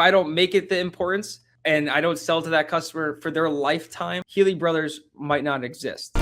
I don't make it the importance and I don't sell to that customer for their lifetime, Healy Brothers might not exist.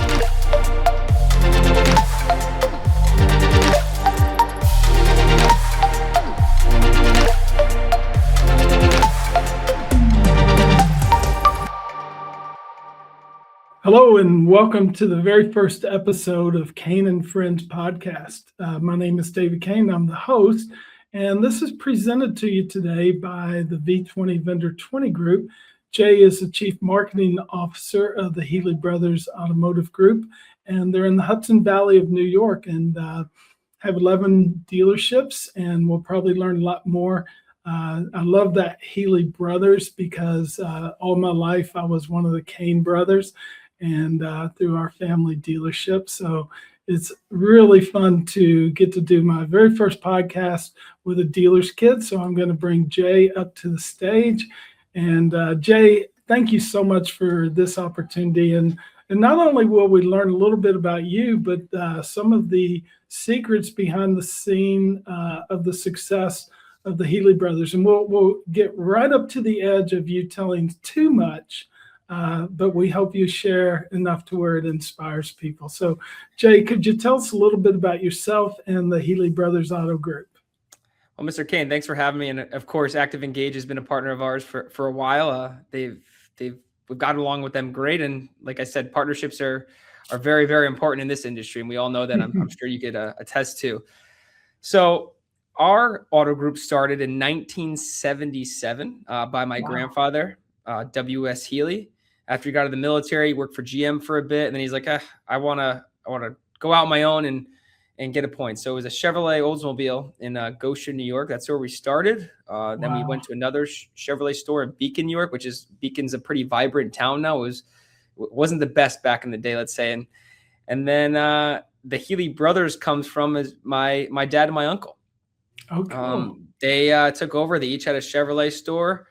Hello and welcome to the very first episode of Kain Friends Podcast. My name is David Kain. I'm the host, and this is presented to you today by the V20 Vendor 20 Group. Jay is the Chief Marketing Officer of the Healy Brothers Automotive Group, and they're in the Hudson Valley of New York and have 11 dealerships, and we'll probably learn a lot more. I love that Healy Brothers because all my life I was one of the Kain brothers, and through our family dealership. So it's really fun to get to do my very first podcast with a dealer's kid. So I'm going to bring Jay up to the stage. And Jay, thank you so much for this opportunity. And not only will we learn a little bit about you, but some of the secrets behind the scene of the success of the Healy Brothers. And we'll get right up to the edge of you telling too much. But we hope you share enough to where it inspires people. So, Jay, could you tell us a little bit about yourself and the Healy Brothers Auto Group? Well, Mr. Kain, thanks for having me. And of course, Active Engage has been a partner of ours for a while. We've gotten along with them great. And like I said, partnerships are very, very important in this industry. And we all know that. I'm sure you could attest to. So our auto group started in 1977 by my grandfather, W.S. Healy. After he got out of the military, he worked for GM for a bit, and then he's like, I want to go out on my own and get a point. So it was a Chevrolet Oldsmobile in Goshen, New York. That's where we started. Then we went to another Chevrolet store in Beacon, New York, Beacon's a pretty vibrant town now. It wasn't the best back in the day, let's say. And then the Healy Brothers comes from my dad and my uncle. Okay. They took over. They each had a Chevrolet store.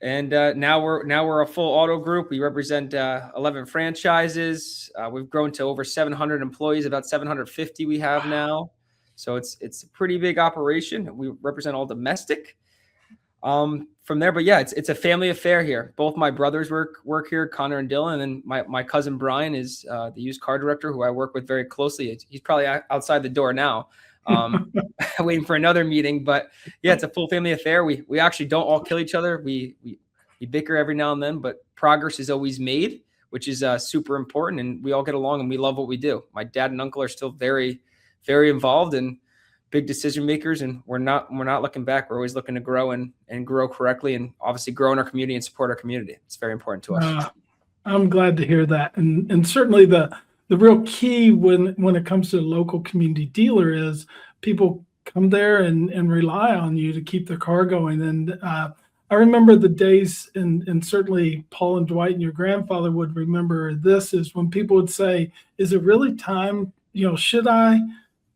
And now we're a full auto group. We represent 11 franchises. We've grown to over 700 employees, about 750 we have now. So it's a pretty big operation. We represent all domestic. From there, but yeah, it's a family affair here. Both my brothers work here, Connor and Dylan, and then my cousin Brian is the used car director who I work with very closely. He's probably outside the door now. Waiting for another meeting, but yeah, it's a full family affair. We actually don't all kill each other. We bicker every now and then, but progress is always made, which is super important. And we all get along and we love what we do. My dad and uncle are still very, very involved and big decision makers. And we're not looking back. We're always looking to grow and grow correctly and obviously grow in our community and support our community. It's very important to us. I'm glad to hear that. And certainly the real key when it comes to a local community dealer is people come there and rely on you to keep their car going. And I remember the days, and certainly Paul and Dwight and your grandfather would remember this, is when people would say, is it really time? Should I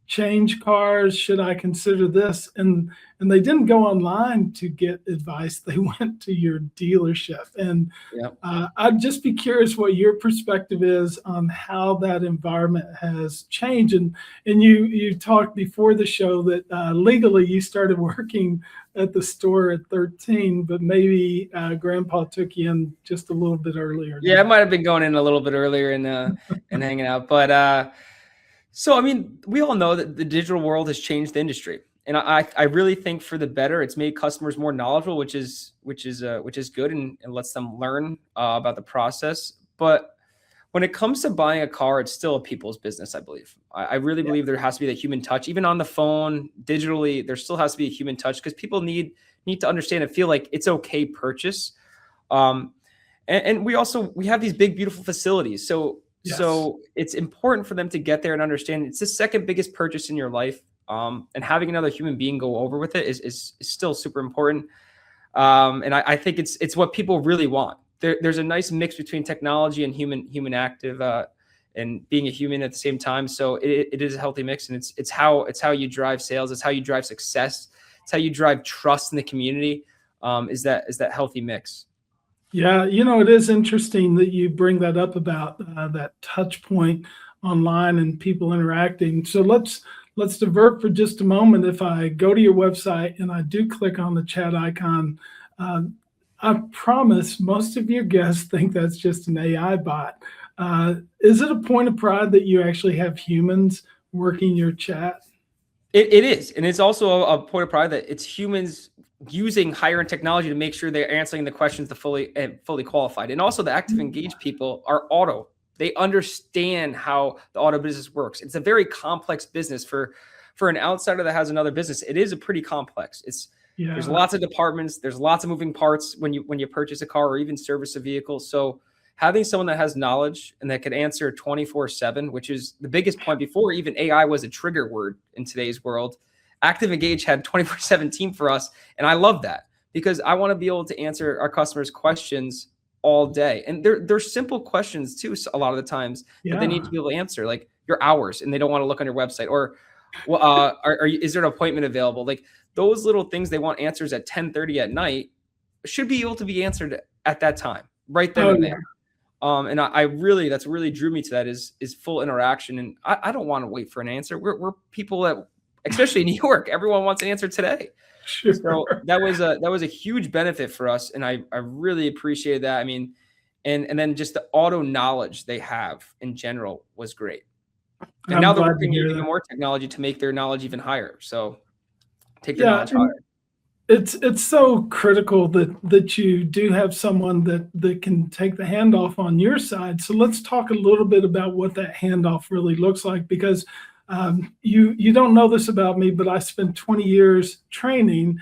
change cars? Should I consider this? And they didn't go online to get advice. They went to your dealership. And I'd just be curious what your perspective is on how that environment has changed. And you talked before the show that legally you started working at the store at 13, but maybe Grandpa took you in just a little bit earlier. Yeah, I might have been going in a little bit earlier and hanging out. But so, I mean, we all know that the digital world has changed the industry. And I really think for the better. It's made customers more knowledgeable, which is good and lets them learn about the process. But when it comes to buying a car, it's still a people's business, I believe. I really believe there has to be that human touch. Even on the phone, digitally, there still has to be a human touch because people need to understand and feel like it's okay purchase. And we have these big, beautiful facilities. So it's important for them to get there and understand it's the second biggest purchase in your life. And having another human being go over with it is still super important. And I think it's what people really want. There's a nice mix between technology and human active and being a human at the same time. So it is a healthy mix, and it's how you drive sales. It's how you drive success. It's how you drive trust in the community. Is that healthy mix? Yeah, it is interesting that you bring that up about that touch point online and people interacting. So let's divert for just a moment. If I go to your website and I do click on the chat icon, I promise most of your guests think that's just an AI bot. Is it a point of pride that you actually have humans working your chat? It is. And it's also a point of pride that it's humans using higher end technology to make sure they're answering the questions to fully qualified. And also the active engaged people are auto. They understand how the auto business works. It's a very complex business for an outsider that has another business. It is a pretty complex. There's lots of departments. There's lots of moving parts when you purchase a car or even service a vehicle. So having someone that has knowledge and that can answer 24/7, which is the biggest point before even AI was a trigger word in today's world. Active Engage had 24/7 team for us. And I love that because I want to be able to answer our customers' questions all day. And they're simple questions too, a lot of the times that they need to be able to answer, like your hours, and they don't want to look on your website, or is there an appointment available? Like those little things they want answers at 10:30 at night should be able to be answered at that time, right then and there. And I really, that's really drew me to that is full interaction. And I don't want to wait for an answer. We're people that, especially in New York, everyone wants an answer today. Sure. So that was a huge benefit for us. And I really appreciated that. I mean, and then just the auto knowledge they have in general was great. And now they're working even more technology to make their knowledge even higher. So take their knowledge higher. It's so critical that you do have someone that can take the handoff on your side. So let's talk a little bit about what that handoff really looks like, because you don't know this about me, but I spent 20 years training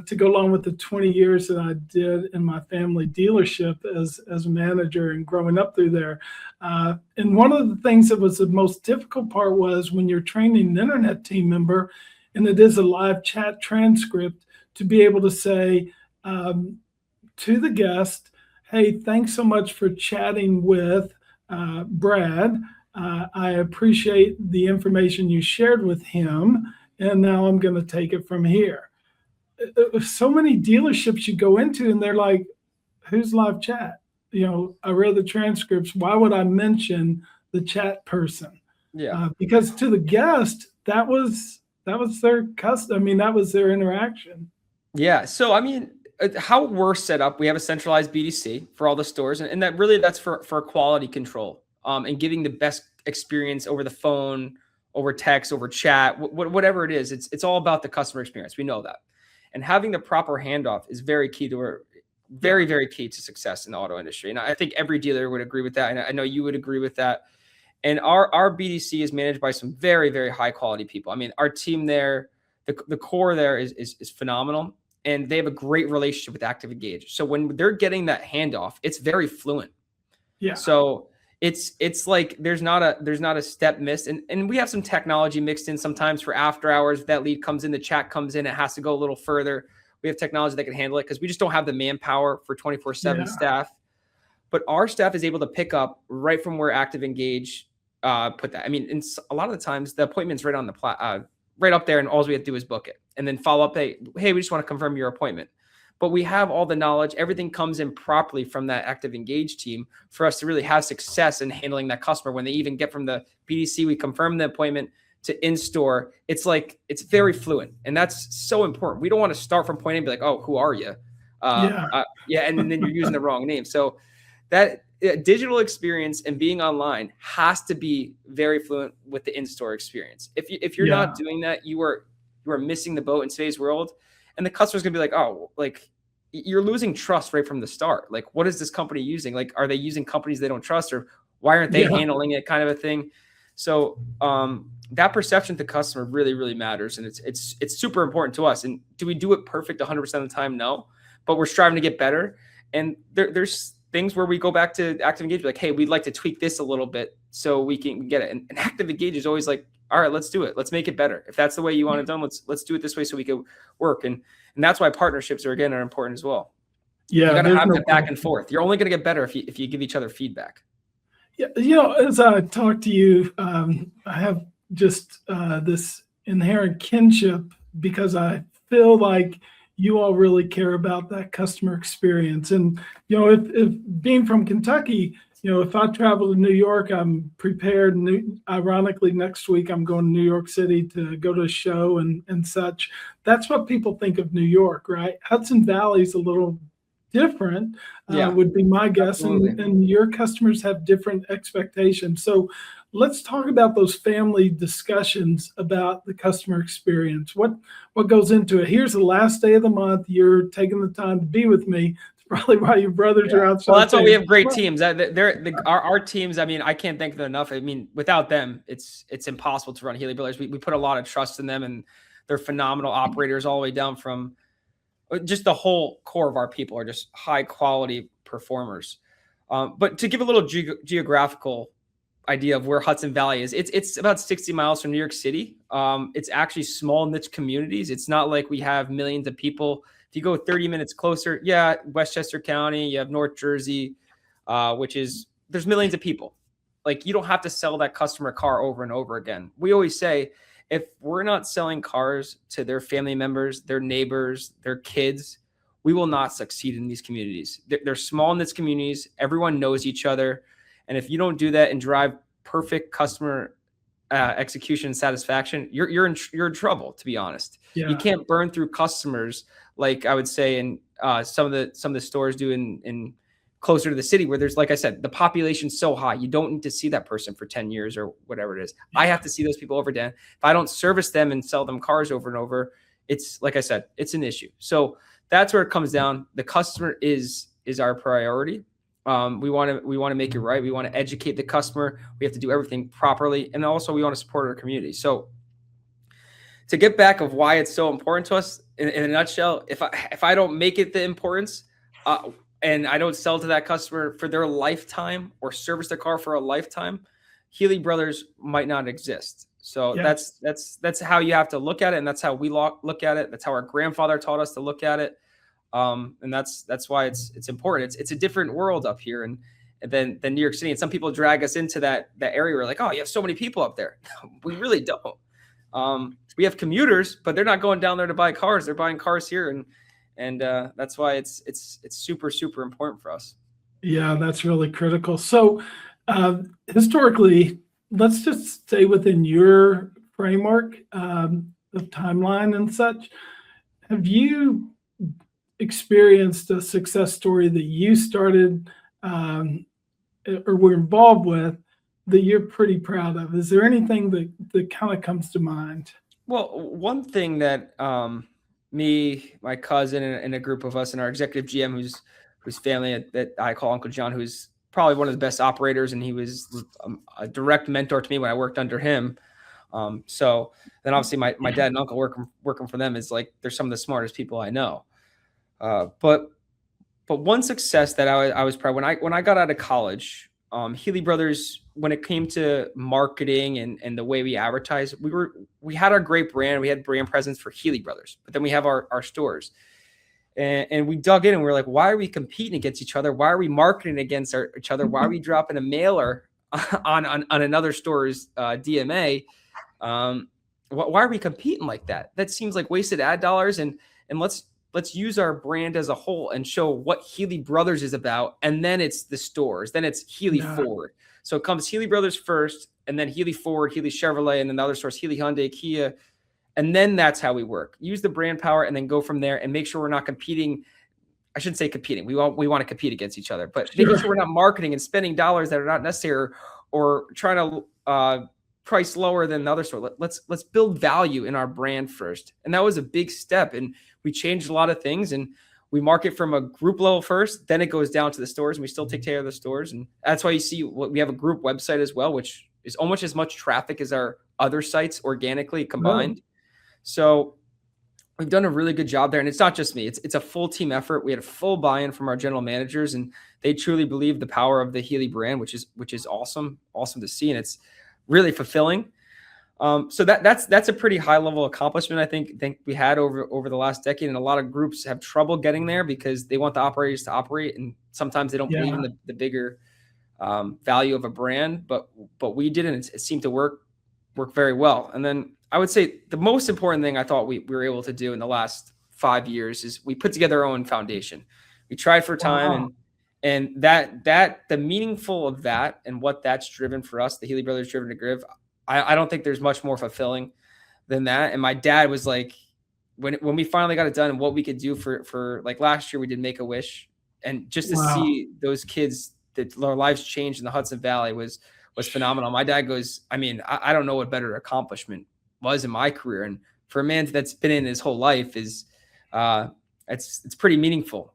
to go along with the 20 years that I did in my family dealership as a manager and growing up through there. And one of the things that was the most difficult part was when you're training an internet team member, and it is a live chat transcript, to be able to say to the guest, hey, thanks so much for chatting with Brad. I appreciate the information you shared with him, and now I'm going to take it from here. So many dealerships you go into, and they're like, who's live chat? I read the transcripts. Why would I mention the chat person? Yeah, because to the guest, that was their custom. I mean, that was their interaction. Yeah. So, I mean, how we're set up, we have a centralized BDC for all the stores, and that's for quality control, and giving the best experience over the phone, over text, over chat, whatever it is. It's all about the customer experience. We know that. And having the proper handoff is very key very, very key to success in the auto industry. And I think every dealer would agree with that. And I know you would agree with that. And our BDC is managed by some very, very high quality people. I mean, our team there, the core there is phenomenal. And they have a great relationship with Active Engage. So when they're getting that handoff, it's very fluent. Yeah. So it's like there's not a step missed. And we have some technology mixed in sometimes for after hours. If that lead comes in, the chat comes in, it has to go a little further. We have technology that can handle it because we just don't have the manpower for 24/7 staff. But our staff is able to pick up right from where Active Engage put that. I mean, a lot of the times the appointment's right on the right up there, and all we have to do is book it and then follow up. Hey, we just want to confirm your appointment. But we have all the knowledge. Everything comes in properly from that Active Engage team for us to really have success in handling that customer. When they even get from the BDC, we confirm the appointment to in-store. It's very fluent. And that's so important. We don't want to start from point A and be like, oh, who are you? And then you're using the wrong name. So that digital experience and being online has to be very fluent with the in-store experience. If you're not doing that, you are missing the boat in today's world. And the customer's gonna be like, oh, like you're losing trust right from the start. Like, what is this company using? Like, are they using companies they don't trust, or why aren't they handling it, kind of a thing? So that perception to customer really, really matters. And it's super important to us. And do we do it perfect 100% of the time? No, but we're striving to get better. And there's things where we go back to Active Engage, like, hey, we'd like to tweak this a little bit so we can get it. And Active Engage is always like, all right, let's do it. Let's make it better. If that's the way you want it done, let's do it this way so we can work. And that's why partnerships are important as well. Yeah, you got to have that back and forth. You're only going to get better if you give each other feedback. Yeah, as I talk to you, I have just this inherent kinship because I feel like you all really care about that customer experience. And if being from Kentucky, if I travel to New York, I'm prepared. Ironically, next week I'm going to New York City to go to a show and such. That's what people think of New York, right? Hudson Valley's a little different, Yeah, would be my guess. absolutely. And your customers have different expectations. So let's talk about those family discussions about the customer experience. What goes into it? Here's the last day of the month. You're taking the time to be with me. Probably why your brothers Yeah. are Well, outside that's why we saying, have great "Well, teams. Our teams. I mean, I can't thank them enough. I mean, without them, it's impossible to run Healy Brothers. We put a lot of trust in them, and they're phenomenal operators all the way down from just the whole core of our people are just high quality performers. But to give a little geographical idea of where Hudson Valley is, it's about 60 miles from New York City. It's actually small niche communities. It's not like we have millions of people. If you go 30 minutes closer, yeah, Westchester County, you have North Jersey, which is there's millions of people. Like you don't have to sell that customer car over and over again. We always say if we're not selling cars to their family members, their neighbors, their kids, we will not succeed in these communities. They're small in these communities. Everyone knows each other. And if you don't do that and drive perfect customer execution and satisfaction, you're in trouble, to be honest. You yeah, can't burn through customers like I would say in some of the stores do in closer to the city where there's, like I said, the population's so high. You don't need to see that person for 10 years or whatever it is. I have to see those people over again. If I don't service them and sell them cars over and over, it's like I said, it's an issue. So that's where it comes down. The customer is our priority. We want to make it right. We want to educate the customer. We have to do everything properly. And also we want to support our community. So to get back of why it's so important to us in a nutshell, if I don't make it the importance, and I don't sell to that customer for their lifetime or service their car for a lifetime, Healy Brothers might not exist. So yeah, that's how you have to look at it, and that's how we look at it. That's how our grandfather taught us to look at it, and that's why it's important. It's a different world up here, and than New York City. And some people drag us into that area. We're like, oh, you have so many people up there. We really don't. We have commuters, but they're not going down there to buy cars. They're buying cars here, and that's why it's super super important for us. yeah, that's really critical. So, historically, let's just stay within your framework of timeline and such. Have you experienced a success story that you started or were involved with that you're pretty proud of? Is there anything that kind of comes to mind? Well, one thing that me, my cousin, and a group of us, and our executive GM, whose family that I call Uncle John, who's probably one of the best operators, and he was a direct mentor to me when I worked under him. So then obviously my dad and uncle working for them is like they're some of the smartest people I know. But one success that I was proud when I got out of college, Healy Brothers, when it came to marketing and the way we advertise, we had our great brand. We had brand presence for Healy Brothers, but then we have our stores. And we dug in and we are like, why are we competing against each other? Why are we marketing against each other? Why are we dropping a mailer on another store's DMA? Why are we competing like that? That seems like wasted ad dollars. And let's use our brand as a whole and show what Healy Brothers is about. And then it's the stores. Then it's Healy Ford. So it comes Healy Brothers first, and then Healy Ford, Healy Chevrolet, and then the other stores, Healy Hyundai, Kia. And then that's how we work. Use the brand power and then go from there and make sure we're not competing. I shouldn't say competing. We want to compete against each other, but making sure we're not marketing and spending dollars that are not necessary or trying to price lower than the other store. Let's build value in our brand first. And that was a big step. And we changed a lot of things, and we market from a group level first, then it goes down to the stores, and we still take care of the stores. And that's why you see we have a group website as well, which is almost as much traffic as our other sites organically combined. Really? So we've done a really good job there. And it's not just me. It's a full team effort. We had a full buy-in from our general managers, and they truly believe the power of the Healy brand, which is awesome to see. And it's really fulfilling. So that's a pretty high level accomplishment I think we had over the last decade. And a lot of groups have trouble getting there because they want the operators to operate, and sometimes they don't believe in the bigger value of a brand. But we did, and it seemed to work very well. And then I would say the most important thing I thought we were able to do in the last 5 years is we put together our own foundation. We tried for time, And that the meaningful of that and what that's driven for us, the Healy Brothers driven to give, I don't think there's much more fulfilling than that. And my dad was like, when we finally got it done and what we could do for like last year, we did Make-A-Wish, and just to see those kids, that their lives changed in the Hudson Valley was phenomenal. My dad goes, I mean, I don't know what better accomplishment was in my career. And for a man that's been in his whole life is, it's pretty meaningful.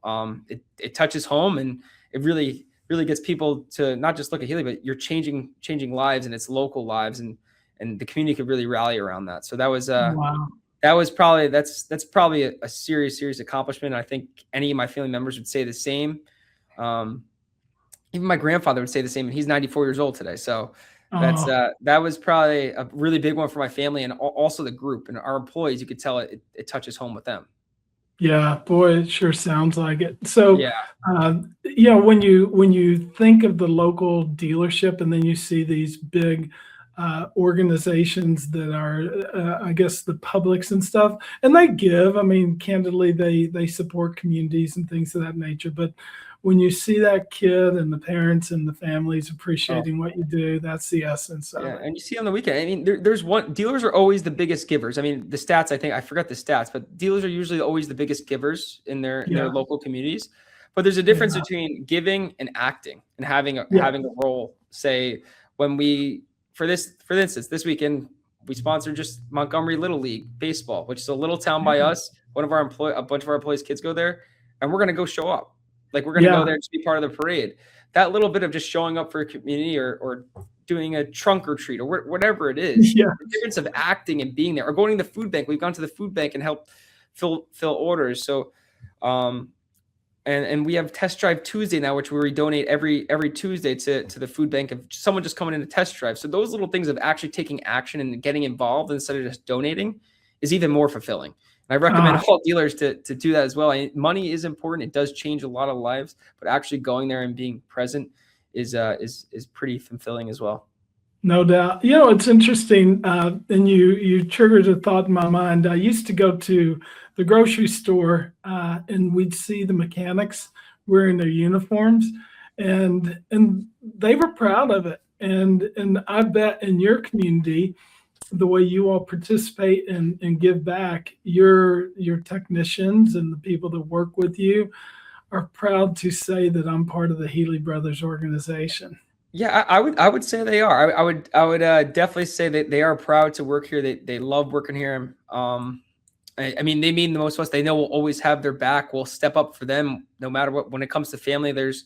It touches home, and it really gets people to not just look at Healy, but you're changing lives, and it's local lives, and the community could really rally around that. So that was probably that's probably a serious accomplishment. I think any of my family members would say the same. Even my grandfather would say the same, and he's 94 years old today. So that's that was probably a really big one for my family, and also the group and our employees. You could tell it touches home with them. Yeah, boy, it sure sounds like it. So, yeah, when you think of the local dealership, and then you see these big organizations that are, I guess, the publics and stuff, and they give. I mean, candidly, they support communities and things of that nature. But when you see that kid and the parents and the families appreciating what you do, that's the essence of it. And you see on the weekend, I mean, there's one, dealers are always the biggest givers. I mean, the stats, I forgot the stats, but dealers are usually always the biggest givers in their local communities. But there's a difference between giving and acting, and having a role. Say, when for instance, this weekend, we sponsored just Montgomery Little League baseball, which is a little town by us. A bunch of our employees' kids go there, and we're going to go show up. Like, we're going to go there and just be part of the parade. That little bit of just showing up for a community, or doing a trunk or treat, or whatever it is, the difference of acting and being there, or going to the food bank. We've gone to the food bank and helped fill orders. So, and we have Test Drive Tuesday now, which we donate every Tuesday to the food bank of someone just coming in to test drive. So those little things of actually taking action and getting involved instead of just donating is even more fulfilling. I recommend all dealers to do that as well. Money is important. It does change a lot of lives, but actually going there and being present is pretty fulfilling as well. No doubt. It's interesting. And you triggered a thought in my mind. I used to go to the grocery store, and we'd see the mechanics wearing their uniforms, and they were proud of it. And I bet in your community, the way you all participate and give back, your technicians and the people that work with you are proud to say that I'm part of the Healy Brothers organization. Yeah, I would say they are. I would definitely say that they are proud to work here. They love working here. I mean, they mean the most to us. They know we'll always have their back. We'll step up for them no matter what. When it comes to family, there's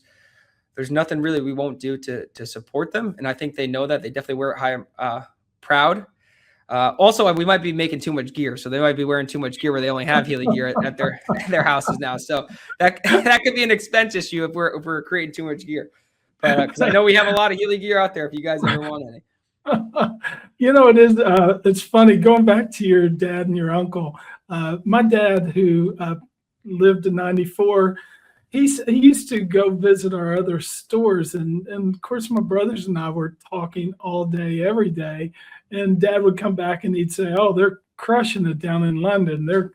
nothing really we won't do to support them. And I think they know that. They definitely wear it proud. Also, we might be making too much gear, so they might be wearing too much gear where they only have Healy gear at their houses now. So that could be an expense issue if we're creating too much gear. But because I know we have a lot of Healy gear out there if you guys ever want any. It is. It's funny going back to your dad and your uncle. My dad, who lived to 94, he used to go visit our other stores, and of course my brothers and I were talking all day, every day. And Dad would come back and he'd say, "Oh, they're crushing it down in London. They're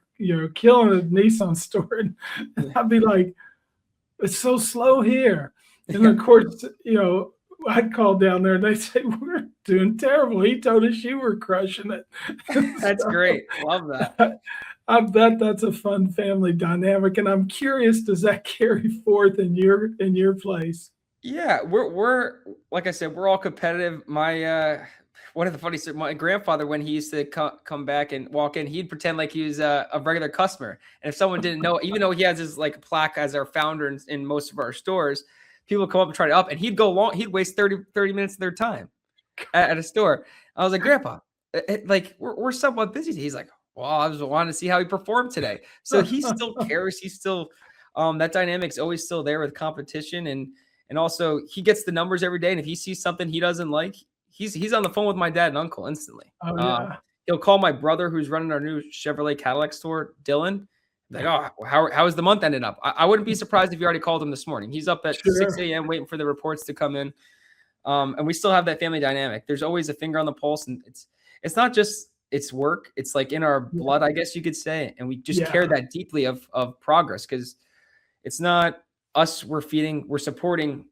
killing it at Nissan store." And I'd be like, "It's so slow here." And of course, I'd call down there and they'd say, "We're doing terrible. He told us you were crushing it." That's great. Love that. I bet that's a fun family dynamic. And I'm curious, does that carry forth in your place? Yeah, we're like I said, we're all competitive. One of the funny stories, my grandfather, when he used to come back and walk in, he'd pretend like he was a regular customer. And if someone didn't know, even though he has his like plaque as our founder in most of our stores, people would come up and try to up, and he'd go long. He'd waste 30 minutes of their time at a store. I was like, "Grandpa, we're somewhat busy." He's like, "Well, I was wanting to see how he performed today." So he still cares. He's still that dynamic's always still there with competition, and also he gets the numbers every day. And if he sees something he doesn't like, he's on the phone with my dad and uncle instantly. Oh, yeah. He'll call my brother, who's running our new Chevrolet Cadillac store, Dylan. Like, "Oh, how is the month ending up?" I wouldn't be surprised if you already called him this morning. He's up at 6 a.m. waiting for the reports to come in. And we still have that family dynamic. There's always a finger on the pulse, and it's not just it's work. It's like in our blood, I guess you could say. And we just care that deeply of progress, because it's not we're supporting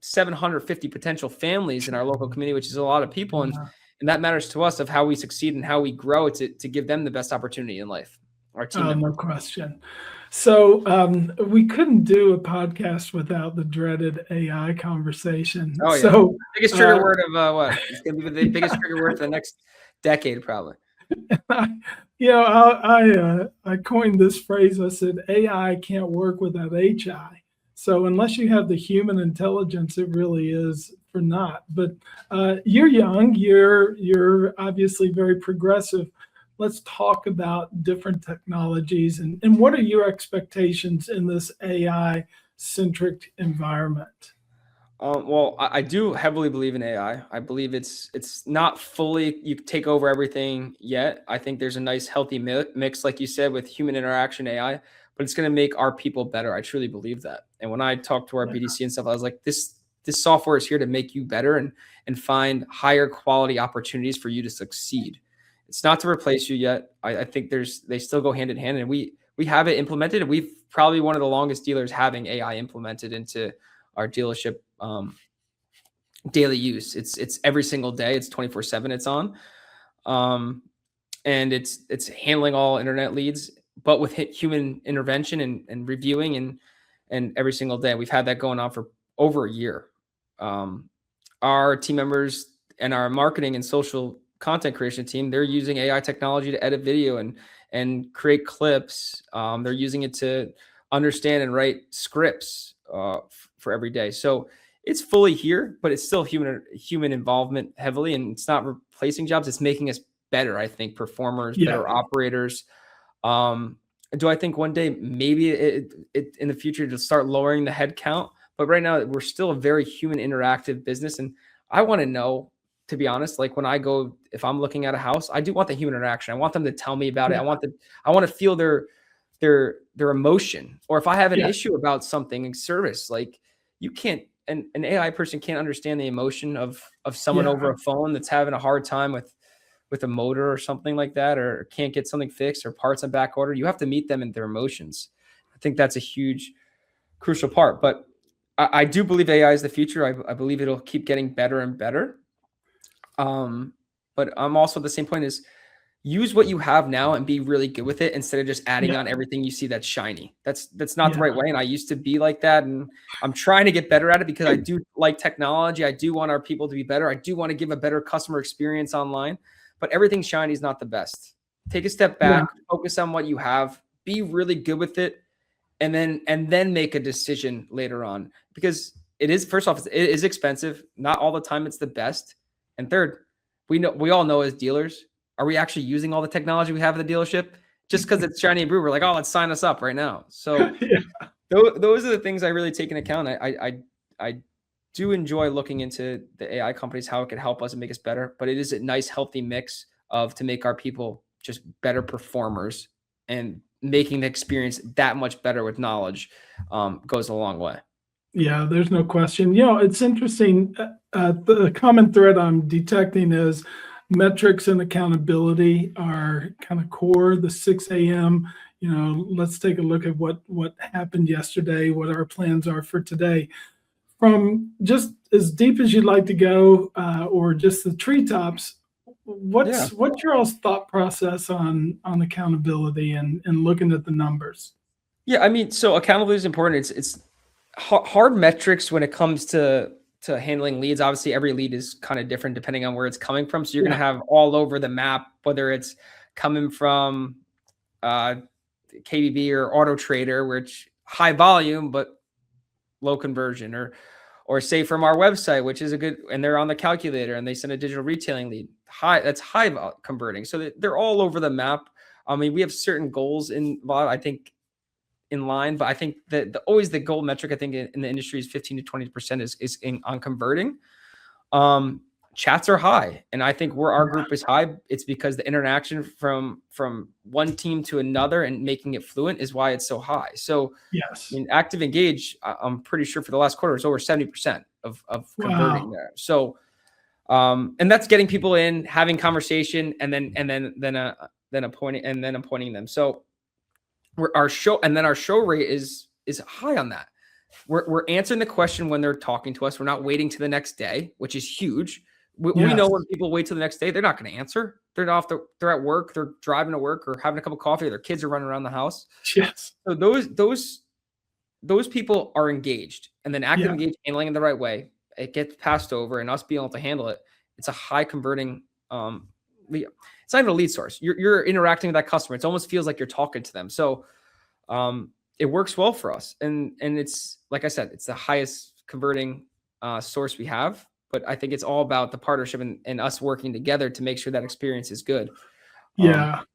750 potential families in our local community, which is a lot of people. And that matters to us of how we succeed and how we grow to give them the best opportunity in life. Our team members. No question. So we couldn't do a podcast without the dreaded AI conversation. Oh, yeah. So biggest trigger word of what? It's going to be the biggest trigger word for the next decade, probably. I coined this phrase. I said, AI can't work without HI. So unless you have the human intelligence, it really is for naught. But you're young. You're obviously very progressive. Let's talk about different technologies and what are your expectations in this AI-centric environment? Well, I do heavily believe in AI. I believe it's not fully you take over everything yet. I think there's a nice healthy mix, like you said, with human interaction AI, but it's going to make our people better. I truly believe that. And when I talked to our BDC and stuff, I was like, this software is here to make you better and find higher quality opportunities for you to succeed. It's not to replace you yet. I think they still go hand in hand, and we have it implemented, and we've probably one of the longest dealers having AI implemented into our dealership daily use. It's every single day. It's 24/7. It's on, and it's handling all internet leads, but with human intervention and reviewing and every single day. We've had that going on for over a year. Our team members and our marketing and social content creation team, they're using AI technology to edit video and create clips. They're using it to understand and write scripts for every day. So it's fully here, but it's still human involvement heavily, and it's not replacing jobs. It's making us better, I think, performers, better operators. Do I think one day maybe it in the future to start lowering the head count? But right now we're still a very human interactive business, and I want to know, to be honest, like when I go, if I'm looking at a house, I do want the human interaction. I want them to tell me about it. I want to feel their emotion. Or if I have an issue about something in service, like you can't, an AI person can't understand the emotion of someone over a phone that's having a hard time with a motor or something like that, or can't get something fixed or parts on back order. You have to meet them in their emotions. I think that's a huge, crucial part. But I do believe AI is the future. I believe it'll keep getting better and better. But I'm also at the same point is use what you have now and be really good with it instead of just adding on everything you see that's shiny. That's not the right way. And I used to be like that. And I'm trying to get better at it because I do like technology. I do want our people to be better. I do want to give a better customer experience online, but everything shiny is not the best. Take a step back, focus on what you have, be really good with it. And then make a decision later on, because it is, first off, it is expensive. Not all the time it's the best. And third, we all know as dealers, are we actually using all the technology we have at the dealership? Just because it's shiny and blue, we're like, oh, let's sign us up right now. So those are the things I really take into account. I do enjoy looking into the AI companies, how it could help us and make us better. But it is a nice, healthy mix to make our people just better performers, and making the experience that much better with knowledge goes a long way. Yeah, there's no question. It's interesting. The common thread I'm detecting is metrics and accountability are kind of core. The 6 a.m., let's take a look at what happened yesterday, what our plans are for today. From just as deep as you'd like to go, or just the treetops, what's your all's thought process on accountability and looking at the numbers? Yeah, I mean, so accountability is important. It's hard metrics when it comes to handling leads. Obviously, every lead is kind of different depending on where it's coming from. So you're going to have all over the map, whether it's coming from KBB or Auto Trader, which high volume but low conversion, or say from our website, which is a good, and they're on the calculator and they send a digital retailing lead, that's high converting. So they're all over the map. I mean, we have certain goals I think in line, but I think that always the goal metric, I think in the industry is 15 to 20% is on converting. Chats are high. And I think where our group is high, it's because the interaction from one team to another and making it fluent is why it's so high. So yes, I mean, active engage, I'm pretty sure for the last quarter is over 70% of converting there. So, and that's getting people in, having conversation, and then appointing them. So our show rate is high on that. we're answering the question when they're talking to us. We're not waiting to the next day, which is huge. We Yes. know when people wait till the next day, they're not going to answer. They're at work, they're driving to work or having a cup of coffee, or their kids are running around the house. Yes. So those people are engaged, and then active engaged, handling it the right way, it gets passed over, and us being able to handle it. It's a high converting lead. It's not even a lead source. You're interacting with that customer. It almost feels like you're talking to them. So it works well for us. And it's, like I said, it's the highest converting source we have, but I think it's all about the partnership and us working together to make sure that experience is good. And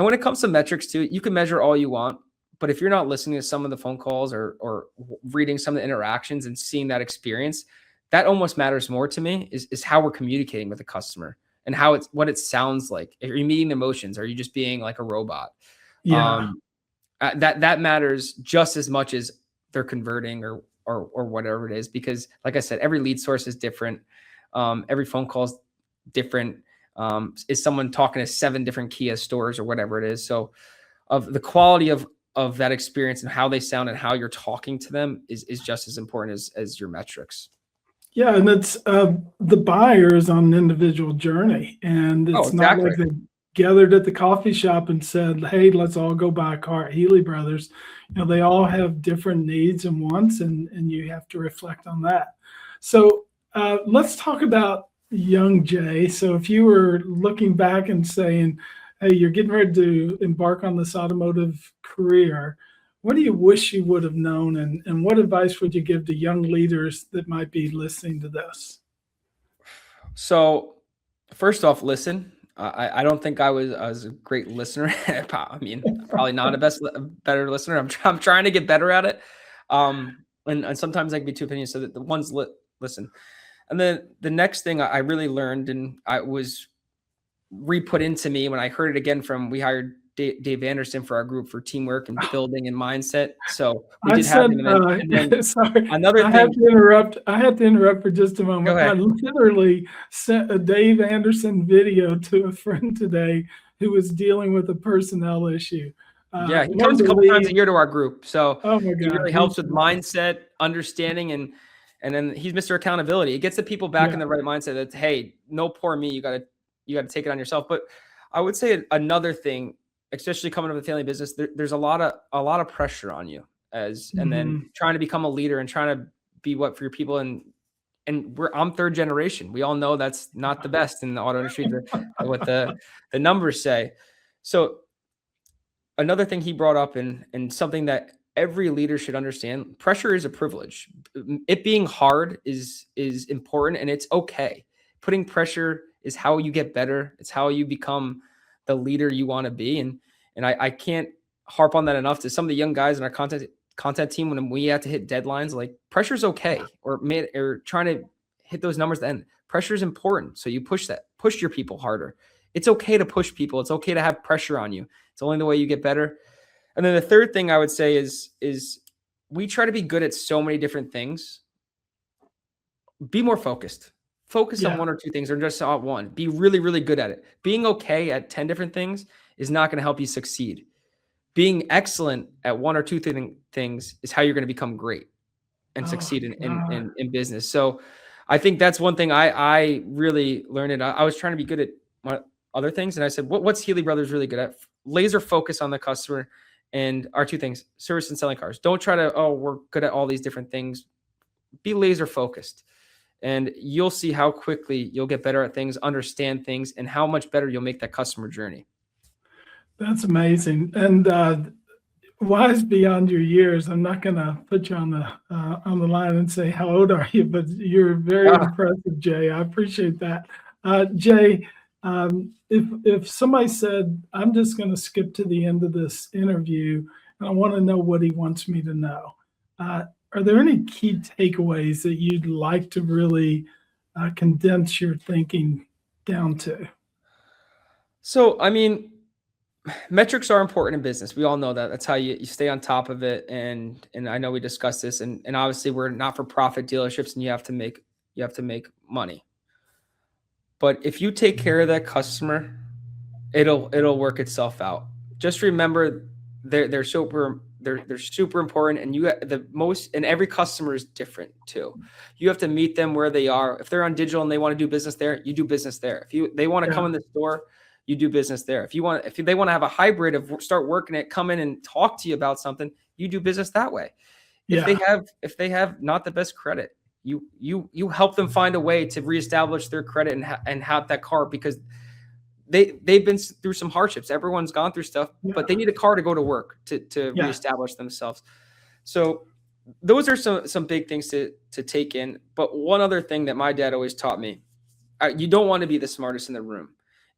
when it comes to metrics too, you can measure all you want, but if you're not listening to some of the phone calls or reading some of the interactions and seeing that experience, that almost matters more to me is how we're communicating with the customer and what it sounds like. Are you meeting emotions? Are you just being like a robot? That matters just as much as they're converting or whatever it is, because like I said, every lead source is different. Every phone call is different. Is someone talking to 7 different Kia stores or whatever it is? So of the quality of that experience and how they sound and how you're talking to them is just as important as your metrics. Yeah. And it's the buyer is on an individual journey, and it's not like they gathered at the coffee shop and said, hey, let's all go buy a car at Healy Brothers. They all have different needs and wants, and you have to reflect on that. So let's talk about young Jay. So if you were looking back and saying, hey, you're getting ready to embark on this automotive career, what do you wish you would have known, and what advice would you give to young leaders that might be listening to this? So first off, listen. I don't think I was a great listener. I mean, probably not a better listener. I'm trying to get better at it. And sometimes I can be too opinionated. So that the ones listen. And then the next thing I really learned, and I was re-put into me when I heard it again we hired Dave Anderson for our group for teamwork and building and mindset. So we did have him. And then sorry, another I thing. had to interrupt for just a moment. I literally sent a Dave Anderson video to a friend today who was dealing with a personnel issue. He comes a couple times a year to our group. So he really helps with mindset, understanding, and then he's Mr. Accountability. It gets the people back in the right mindset that, hey, no poor me, you got to take it on yourself. But I would say another thing, especially coming up with a family business, there's a lot of pressure on you and then trying to become a leader and trying to be what for your people. And I'm 3rd generation. We all know that's not the best in the auto industry, what the numbers say. So another thing he brought up and something that every leader should understand, pressure is a privilege. It being hard is important, and it's okay. Putting pressure is how you get better. It's how you become the leader you want to be. And I can't harp on that enough to some of the young guys in our content team. When we have to hit deadlines, like, pressure's okay, or trying to hit those numbers at the end. Pressure is important. So you push your people harder. It's okay to push people. It's okay to have pressure on you. It's only the way you get better. And then the third thing I would say is we try to be good at so many different things. Be more focused. Focus on 1 or 2 things, or just on one. Be really, really good at it. Being okay at 10 different things is not going to help you succeed. Being excellent at 1 or 2 things is how you're going to become great and succeed in business. So I think that's one thing I really learned. I was trying to be good at other things, and I said, what's Healy Brothers really good at? Laser focus on the customer, and our 2 things: service and selling cars. Don't try to, we're good at all these different things. Be laser focused. And you'll see how quickly you'll get better at things, understand things, and how much better you'll make that customer journey. That's amazing. And wise beyond your years. I'm not going to put you on the line and say, how old are you? But you're very impressive, Jay. I appreciate that. Jay, if somebody said, I'm just going to skip to the end of this interview and I want to know what he wants me to know, are there any key takeaways that you'd like to really condense your thinking down to? So, I mean, metrics are important in business. We all know that. That's how you stay on top of it. And I know we discussed this, and obviously we're not-for-profit dealerships, and you have to make money. But if you take care of that customer, it'll work itself out. Just remember, they're super They're super important, and every customer is different too. You have to meet them where they are. If they're on digital and they want to do business there, you do business there. If they want to come in the store, you do business there. If they want to have a hybrid of start working it, come in and talk to you about something, you do business that way. If they have not the best credit, you help them find a way to reestablish their credit and have that car, because they've been through some hardships. Everyone's gone through stuff, but they need a car to go to work to reestablish themselves. So those are some big things to take in. But one other thing that my dad always taught me, you don't want to be the smartest in the room.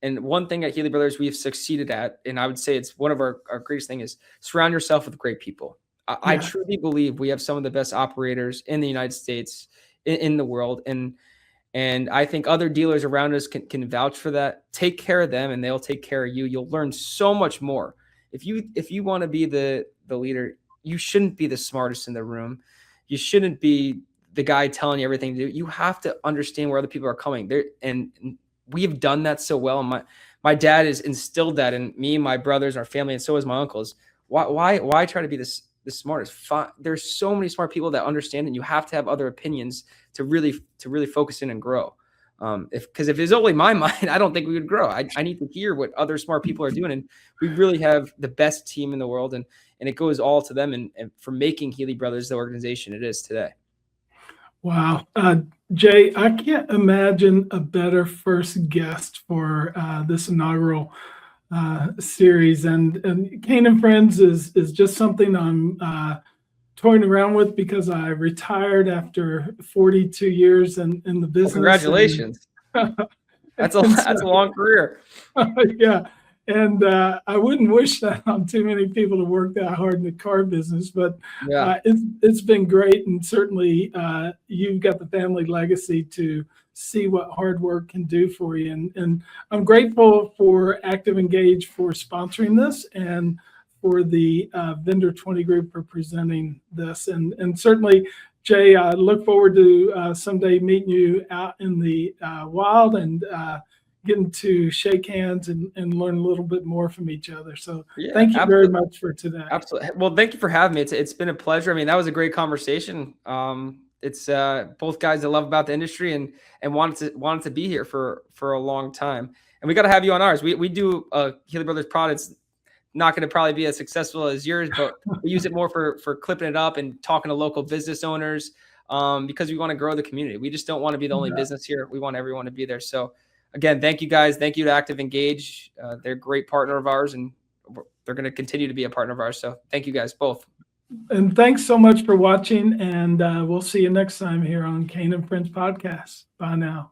And one thing at Healy Brothers we've succeeded at, and I would say it's one of our greatest things, is surround yourself with great people. I truly believe we have some of the best operators in the United States, in the world. And I think other dealers around us can vouch for that. Take care of them and they'll take care of you. You'll learn so much more. If you want to be the leader, you shouldn't be the smartest in the room. You shouldn't be the guy telling you everything to do. You have to understand where other people are coming there. And we have done that so well. And my dad has instilled that in me, my brothers, our family, and so has my uncles. Why try to be the smartest? There's so many smart people that understand, and you have to have other opinions to really focus in and grow. Because if it's only my mind, I don't think we would grow. I need to hear what other smart people are doing, and we really have the best team in the world, and it goes all to them and for making Healy Brothers the organization it is today. Wow. Jay, I can't imagine a better first guest for this inaugural series. And Kain Friends is just something I'm toying around with, because I retired after 42 years in the business. Well, congratulations. That's a long career. Yeah. And I wouldn't wish that on too many people to work that hard in the car business, but it's been great. And certainly you've got the family legacy to see what hard work can do for you. And I'm grateful for Active Engage for sponsoring this, and for the Vendor 20 group for presenting this. And certainly, Jay, I look forward to someday meeting you out in the wild and getting to shake hands and learn a little bit more from each other. So thank you very much for today. Absolutely. Well, thank you for having me. It's been a pleasure. I mean, that was a great conversation. It's both guys that love about the industry and wanted to be here for a long time. And we got to have you on ours. We do Healy Brothers products. Not going to probably be as successful as yours, but we use it more for clipping it up and talking to local business owners, because we want to grow the community. We just don't want to be the only business here. We want everyone to be there. So again, thank you guys. Thank you to Active Engage. They're a great partner of ours, and they're going to continue to be a partner of ours. So thank you guys both. And thanks so much for watching. And we'll see you next time here on Kain Friends Podcast. Bye now.